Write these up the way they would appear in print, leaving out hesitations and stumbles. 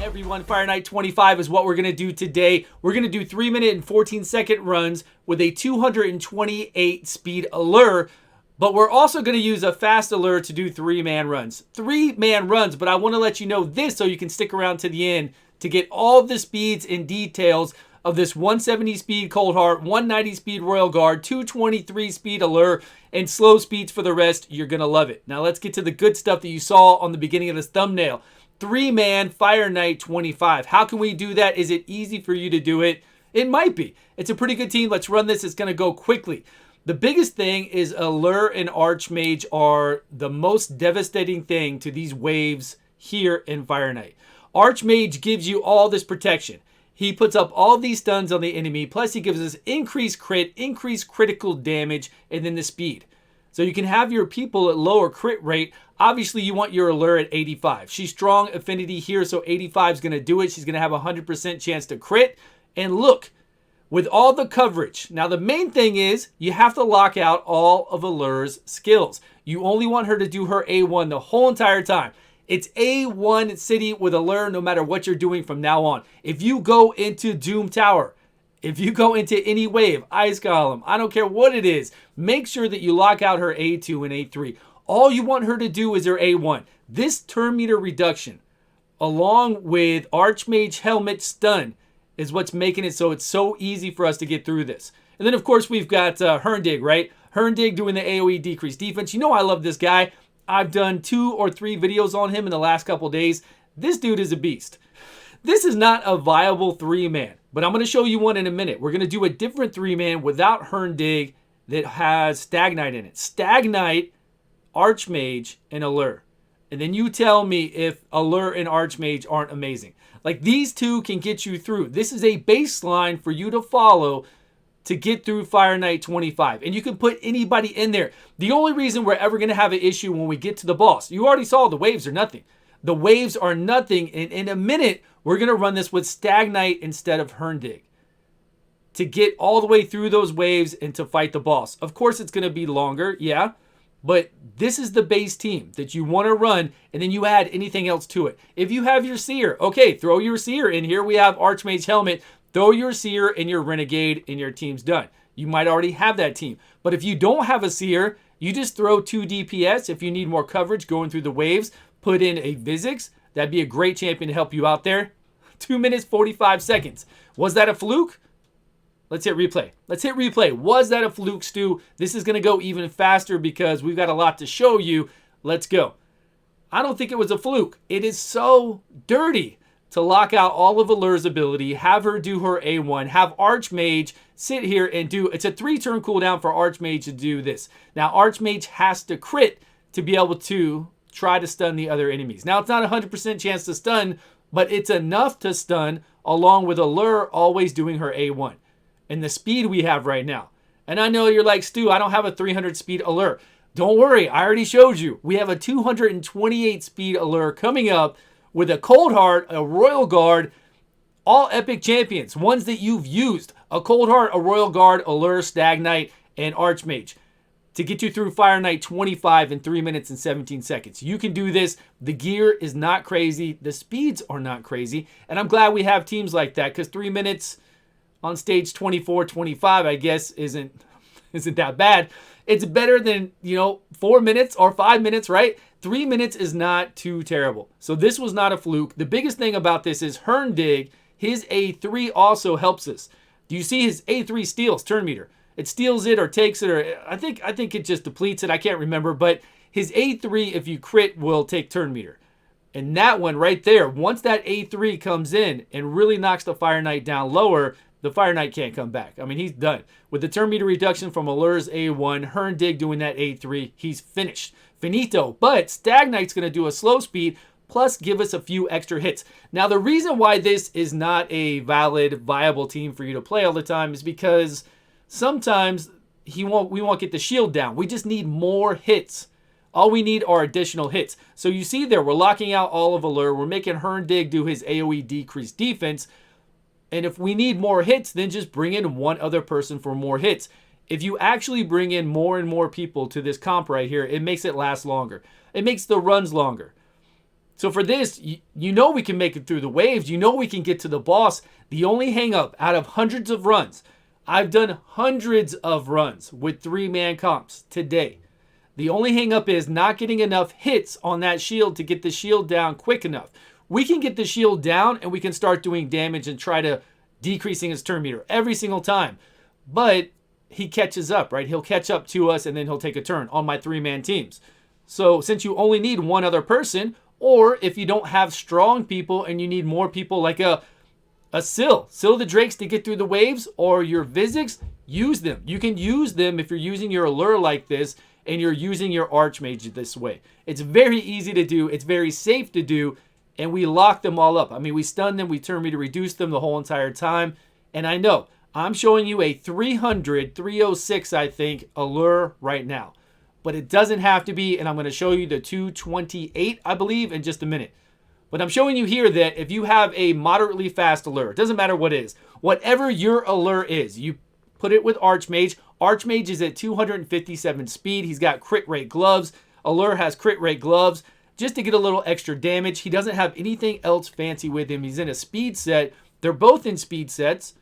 Everyone, Fire Knight 25 is what we're going to do today. We're going to do 3-minute and 14-second runs with a 228 speed allure, but we're also going to use a fast allure to do 3-man runs. 3-man runs, but I want to let you know this so you can stick around to the end to get all the speeds and details of this 170 speed Cold Heart, 190 speed Royal Guard, 223 speed allure, and slow speeds for the rest. You're going to love it. Now let's get to the good stuff that you saw on the beginning of this thumbnail. 3-man Fire Knight 25. How can we do that? Is it easy for you to do it? It might be. It's a pretty good team. Let's run this. It's going to go quickly. The biggest thing is Allure and Archmage are the most devastating thing to these waves here in Fire Knight. Archmage gives you all this protection. He puts up all these stuns on the enemy, plus he gives us increased crit, increased critical damage, and then the speed. So you can have your people at lower crit rate. Obviously, you want your allure at 85. She's strong affinity here, so 85 is going to do it. She's going to have a 100% chance to crit. And look, with all the coverage. Now, the main thing is you have to lock out all of Allure's skills. You only want her to do her A1 the whole entire time. It's A1 City with Allure no matter what you're doing from now on. If you go into Doom Tower, if you go into any wave, Ice Golem, I don't care what it is, make sure that you lock out her A2 and A3. All you want her to do is her A1. This turn meter reduction, along with Archmage Helmet Stun, is what's making it so it's so easy for us to get through this. And then, of course, we've got Herndig, right? Herndig doing the AoE decrease defense. You know I love this guy. I've done 2 or 3 videos on him in the last couple days. This dude is a beast. This is not a viable 3-man, but I'm going to show you one in a minute. We're going to do a different 3-man without Herndig that has Stag Knight in it. Stag Knight, Archmage, and Allure. And then you tell me if Allure and Archmage aren't amazing. Like, these two can get you through. This is a baseline for you to follow to get through Fire Knight 25. And you can put anybody in there. The only reason we're ever going to have an issue when we get to the boss, you already saw the waves are nothing. The waves are nothing. And in a minute, we're going to run this with Stag Knight instead of Herndig to get all the way through those waves and to fight the boss. Of course, it's going to be longer, yeah. But this is the base team that you want to run, and then you add anything else to it. If you have your Seer, okay, throw your Seer in here. We have Archmage Helmet. Throw your Seer and your Renegade, and your team's done. You might already have that team. But if you don't have a Seer, you just throw 2 DPS. If you need more coverage going through the waves, put in a Vizix. That'd be a great champion to help you out there. 2 minutes, 45 seconds. Was that a fluke? Let's hit replay. Let's hit replay. Was that a fluke, Stu? This is going to go even faster because we've got a lot to show you. Let's go. I don't think it was a fluke. It is so dirty to lock out all of Allure's ability, have her do her A1, have Archmage sit here and do, it's a 3-turn cooldown for Archmage to do this. Now, Archmage has to crit to be able to try to stun the other enemies. Now, it's not a 100% chance to stun, but it's enough to stun along with Allure always doing her A1. And the speed we have right now. And I know you're like, Stu, I don't have a 300 speed Allure. Don't worry, I already showed you. We have a 228 speed Allure coming up with a Cold Heart, a Royal Guard, all epic champions, ones that you've used. A Cold Heart, a Royal Guard, Allure, Stag Knight, and Archmage to get you through Fire Knight 25 in 3 minutes and 17 seconds. You can do this. The gear is not crazy. The speeds are not crazy. And I'm glad we have teams like that because 3 minutes on stage 24, 25, I guess, isn't that bad. It's better than, 4 minutes or 5 minutes, right? 3 minutes is not too terrible. So this was not a fluke. The biggest thing about this is Herndig, his A3 also helps us. Do you see his A3 steals turn meter? It steals it or takes it, or I think it just depletes it. I can't remember, but his A3, if you crit, will take turn meter. And that one right there, once that A3 comes in and really knocks the Fire Knight down lower, the Fire Knight can't come back. I mean, he's done. With the turn meter reduction from Allure's A1, Herndig doing that A3, he's finished. Finito. But Stag Knight's going to do a slow speed, plus give us a few extra hits. Now, the reason why this is not a valid, viable team for you to play all the time is because sometimes we won't get the shield down. We just need more hits. All we need are additional hits. So you see there, we're locking out all of Allure. We're making Herndig do his AoE decreased defense. And if we need more hits, then just bring in one other person for more hits. If you actually bring in more and more people to this comp right here, it makes it last longer. It makes the runs longer. So for this, you know we can make it through the waves. You know we can get to the boss. The only hang up out of hundreds of runs, I've done hundreds of runs with 3-man comps today. The only hang up is not getting enough hits on that shield to get the shield down quick enough. We can get the shield down and we can start doing damage and try to decreasing his turn meter every single time. But he catches up, right? He'll catch up to us and then he'll take a turn on my 3-man teams. So since you only need one other person, or if you don't have strong people and you need more people like a Syl the Drakes to get through the waves, or your Vizix, use them. You can use them if you're using your allure like this and you're using your Archmage this way. It's very easy to do. It's very safe to do. And we lock them all up. I mean, we stun them. We turn meter reduce them the whole entire time. And I know I'm showing you a 306, I think, allure right now. But it doesn't have to be. And I'm going to show you the 228, I believe, in just a minute. But I'm showing you here that if you have a moderately fast allure, it doesn't matter what it is, whatever your allure is, you put it with Archmage. Archmage is at 257 speed. He's got crit rate gloves. Allure has crit rate gloves just to get a little extra damage. He doesn't have anything else fancy with him. He's in a speed set. They're both in speed sets.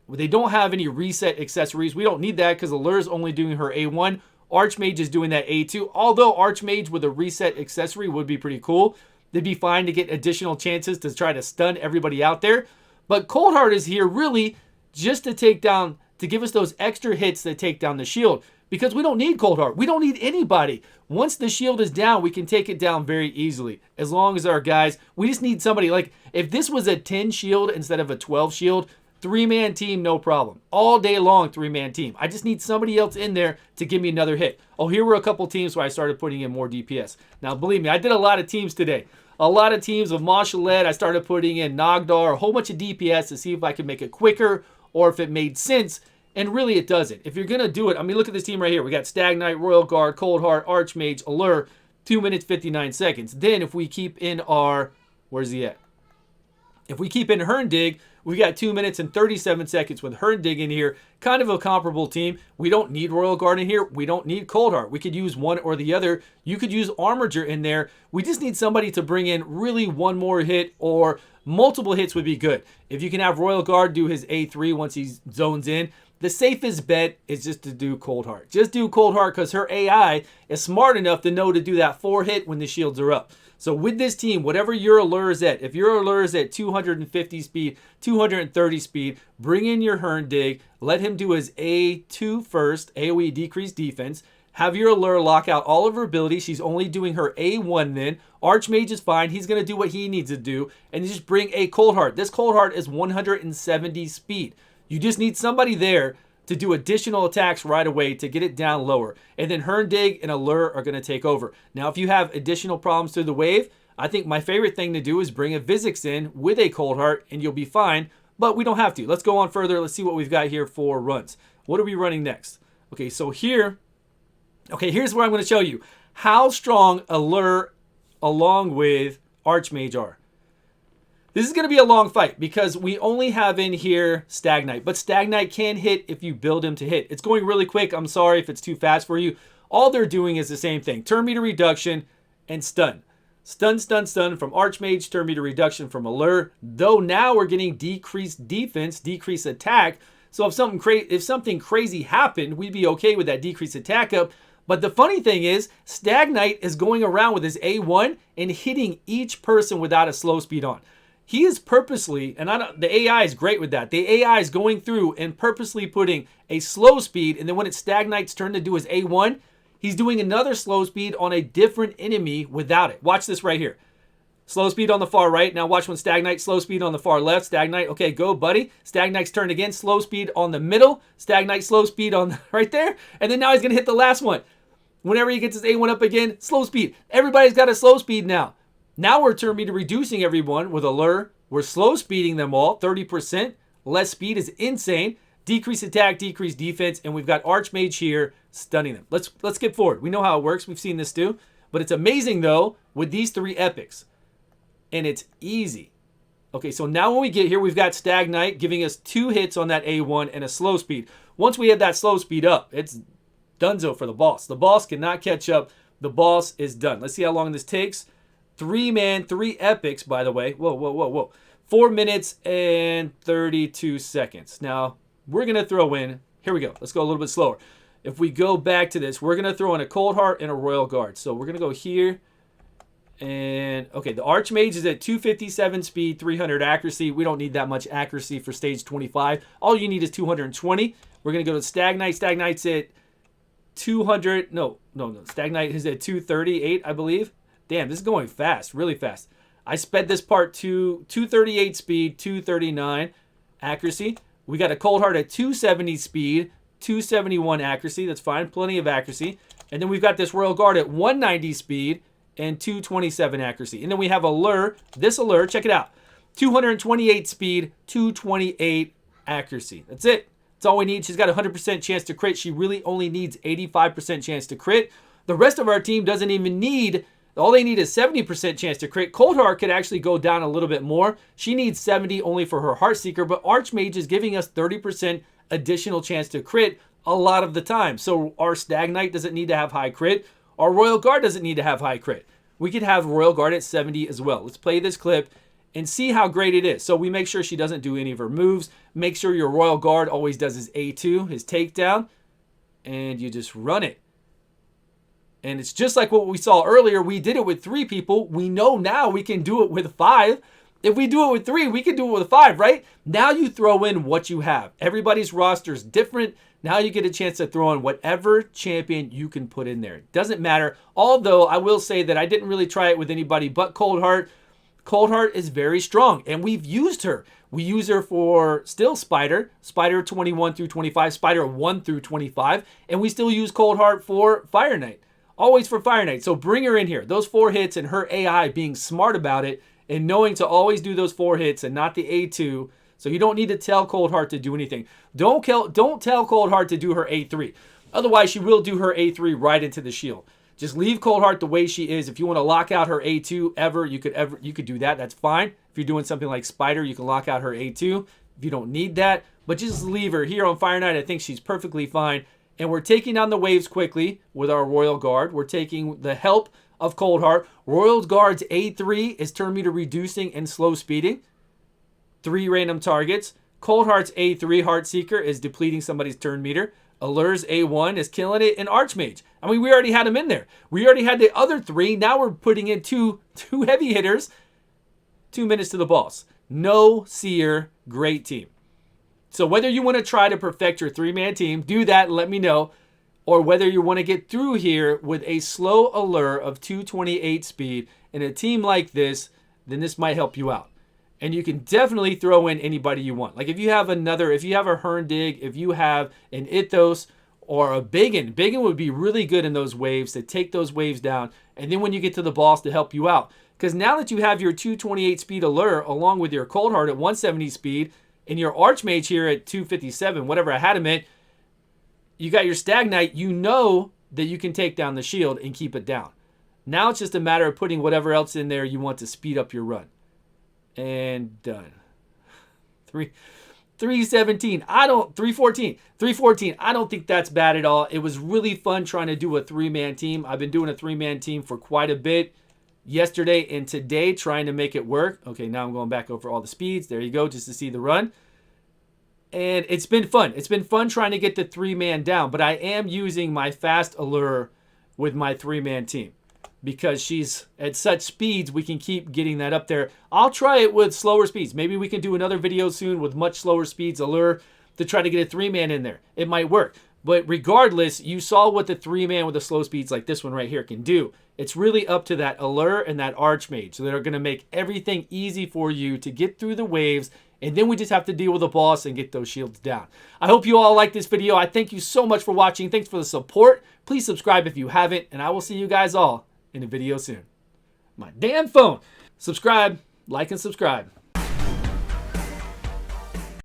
They don't have any reset accessories. We don't need that because Allure's only doing her A1. Archmage is doing that A2. Although Archmage with a reset accessory would be pretty cool. They'd be fine to get additional chances to try to stun everybody out there. But Coldheart is here really just to take down, to give us those extra hits that take down the shield. Because we don't need Coldheart. We don't need anybody. Once the shield is down, we can take it down very easily. As long as our guys, we just need somebody. Like, if this was a 10 shield instead of a 12 shield, 3-man team, no problem. All day long, 3-man team. I just need somebody else in there to give me another hit. Oh, here were a couple teams where I started putting in more DPS. Now, believe me, I did a lot of teams today. A lot of teams of Mashalet. I started putting in Nogdar, a whole bunch of DPS to see if I could make it quicker or if it made sense. And really, it doesn't. If you're going to do it, I mean, look at this team right here. We got Stag Knight, Royal Guard, Coldheart, Archmage, Allure, 2 minutes, 59 seconds. Then if we keep in our, where's he at? If we keep in Herndig, we got 2 minutes and 37 seconds with Herndig in here. Kind of a comparable team. We don't need Royal Guard in here. We don't need Coldheart. We could use one or the other. You could use Armiger in there. We just need somebody to bring in really one more hit, or multiple hits would be good. If you can have Royal Guard do his A3 once he zones in, the safest bet is just to do Coldheart. Just do Coldheart because her AI is smart enough to know to do that 4 hit when the shields are up. So with this team, whatever your allure is at, if your allure is at 250 speed, 230 speed, bring in your Herndig, let him do his A2 first, AoE decreased defense, have your allure lock out all of her abilities. She's only doing her A1 then. Archmage is fine. He's going to do what he needs to do. And just bring a Coldheart. This Coldheart is 170 speed. You just need somebody there to do additional attacks right away to get it down lower. And then Herndig and Allure are going to take over. Now, if you have additional problems through the wave, I think my favorite thing to do is bring a Vizix in with a Coldheart and you'll be fine. But we don't have to. Let's go on further. Let's see what we've got here for runs. What are we running next? Okay, so here, here's where I'm going to show you how strong Allure along with Archmage are. This is going to be a long fight because we only have in here Stag Knight. But Stag Knight can hit if you build him to hit. It's going really quick. I'm sorry if it's too fast for you. All they're doing is the same thing. Turn meter reduction and stun. Stun, stun, stun from Archmage. Turn meter reduction from Allure. Though now we're getting decreased defense, decreased attack. So if something crazy happened, we'd be okay with that decreased attack up. But the funny thing is, Stag Knight is going around with his A1 and hitting each person without a slow speed on. He is purposely, and the AI is great with that. The AI is going through and purposely putting a slow speed, and then when it's Stag Knight's turn to do his A1, he's doing another slow speed on a different enemy without it. Watch this right here. Slow speed on the far right. Now watch when Stag Knight, slow speed on the far left. Stag Knight, okay, go, buddy. Stag Knight's turn again, slow speed on the middle. Stag Knight, slow speed on right there. And then now he's going to hit the last one. Whenever he gets his A1 up again, slow speed. Everybody's got a slow speed now. Now we're turn meter reducing everyone with Allure. We're slow speeding them all, 30%. Less speed is insane. Decrease attack, decrease defense, and we've got Archmage here stunning them. Let's skip forward. We know how it works. We've seen this too. But it's amazing though with these 3 epics. And it's easy. Okay, so now when we get here, we've got Stag Knight giving us 2 hits on that A1 and a slow speed. Once we have that slow speed up, it's donezo for the boss. The boss cannot catch up. The boss is done. Let's see how long this takes. 3-man, 3 epics, by the way. Whoa, whoa, whoa, whoa. 4 minutes and 32 seconds. Now, we're going to throw in, here we go. Let's go a little bit slower. If we go back to this, we're going to throw in a Cold Heart and a Royal Guard. So we're going to go here. And, okay, the Archmage is at 257 speed, 300 accuracy. We don't need that much accuracy for stage 25. All you need is 220. We're going to go to Stag Knight. Stag Knight's at 200. No. Stag Knight is at 238, I believe. Damn, this is going fast, really fast. I sped this part to 238 speed, 239 accuracy. We got a Cold Heart at 270 speed, 271 accuracy. That's fine, plenty of accuracy. And then we've got this Royal Guard at 190 speed and 227 accuracy. And then we have Allure. This Allure, check it out. 228 speed, 228 accuracy. That's it. That's all we need. She's got a 100% chance to crit. She really only needs 85% chance to crit. The rest of our team doesn't even need, all they need is 70% chance to crit. Cold Heart could actually go down a little bit more. She needs 70 only for her Heartseeker, but Archmage is giving us 30% additional chance to crit a lot of the time. So our Stag Knight doesn't need to have high crit. Our Royal Guard doesn't need to have high crit. We could have Royal Guard at 70 as well. Let's play this clip and see how great it is. So we make sure she doesn't do any of her moves. Make sure your Royal Guard always does his A2, his takedown, and you just run it. And it's just like what we saw earlier. We did it with 3 people. We know now we can do it with 5. If we do it with 3, we can do it with 5, right? Now you throw in what you have. Everybody's roster is different. Now you get a chance to throw in whatever champion you can put in there. It doesn't matter. Although I will say that I didn't really try it with anybody but Cold Heart. Cold Heart is very strong, and we've used her. We use her for still Spider 21 through 25, Spider 1 through 25, and we still use Cold Heart for Fire Knight. Always for Fire Knight. So bring her in here. Those 4 hits and her AI being smart about it and knowing to always do those 4 hits and not the A2. So you don't need to tell Cold Heart to do anything. Don't tell Cold Heart to do her A3. Otherwise, she will do her A3 right into the shield. Just leave Cold Heart the way she is. If you want to lock out her A2 you could do that. That's fine. If you're doing something like Spider, you can lock out her A2 if you don't need that. But just leave her here on Fire Knight. I think she's perfectly fine. And we're taking down the waves quickly with our Royal Guard. We're taking the help of Cold Heart. Royal Guard's A3 is turn meter reducing and slow speeding. 3 random targets. Cold Heart's A3 Heartseeker is depleting somebody's turn meter. Allure's A1 is killing it. And Archmage. I mean, we already had him in there. We already had the other 3. Now we're putting in two heavy hitters. 2 minutes to the boss. No SEER. Great team. So whether you want to try to perfect your 3-man team, do that and let me know. Or whether you want to get through here with a slow Allure of 228 speed in a team like this, then this might help you out. And you can definitely throw in anybody you want. Like if you have a Herndig, if you have an Ithos or a Biggin. Biggin would be really good in those waves to take those waves down. And then when you get to the boss to help you out. Because now that you have your 228 speed Allure along with your Cold Heart at 170 speed, and your Archmage here at 257, whatever I had him at, you got your Stag Knight, you know that you can take down the shield and keep it down. Now it's just a matter of putting whatever else in there you want to speed up your run. And done. 317. 314. 314. I don't think that's bad at all. It was really fun trying to do a 3-man team. I've been doing a 3-man team for quite a bit. Yesterday and today trying to make it work. Okay, now I'm going back over all the speeds. There you go, just to see the run. And it's been fun. It's been fun trying to get the 3-man down, but I am using my fast Allure with my 3-man team because she's at such speeds we can keep getting that up there. I'll try it with slower speeds. Maybe we can do another video soon with much slower speeds Allure to try to get a 3-man in there. It might work. But regardless, you saw what the 3-man with the slow speeds like this one right here can do. It's really up to that Allure and that Archmage that are going to make everything easy for you to get through the waves. And then we just have to deal with the boss and get those shields down. I hope you all like this video. I thank you so much for watching. Thanks for the support. Please subscribe if you haven't. And I will see you guys all in a video soon. My damn phone. Subscribe, like, and subscribe.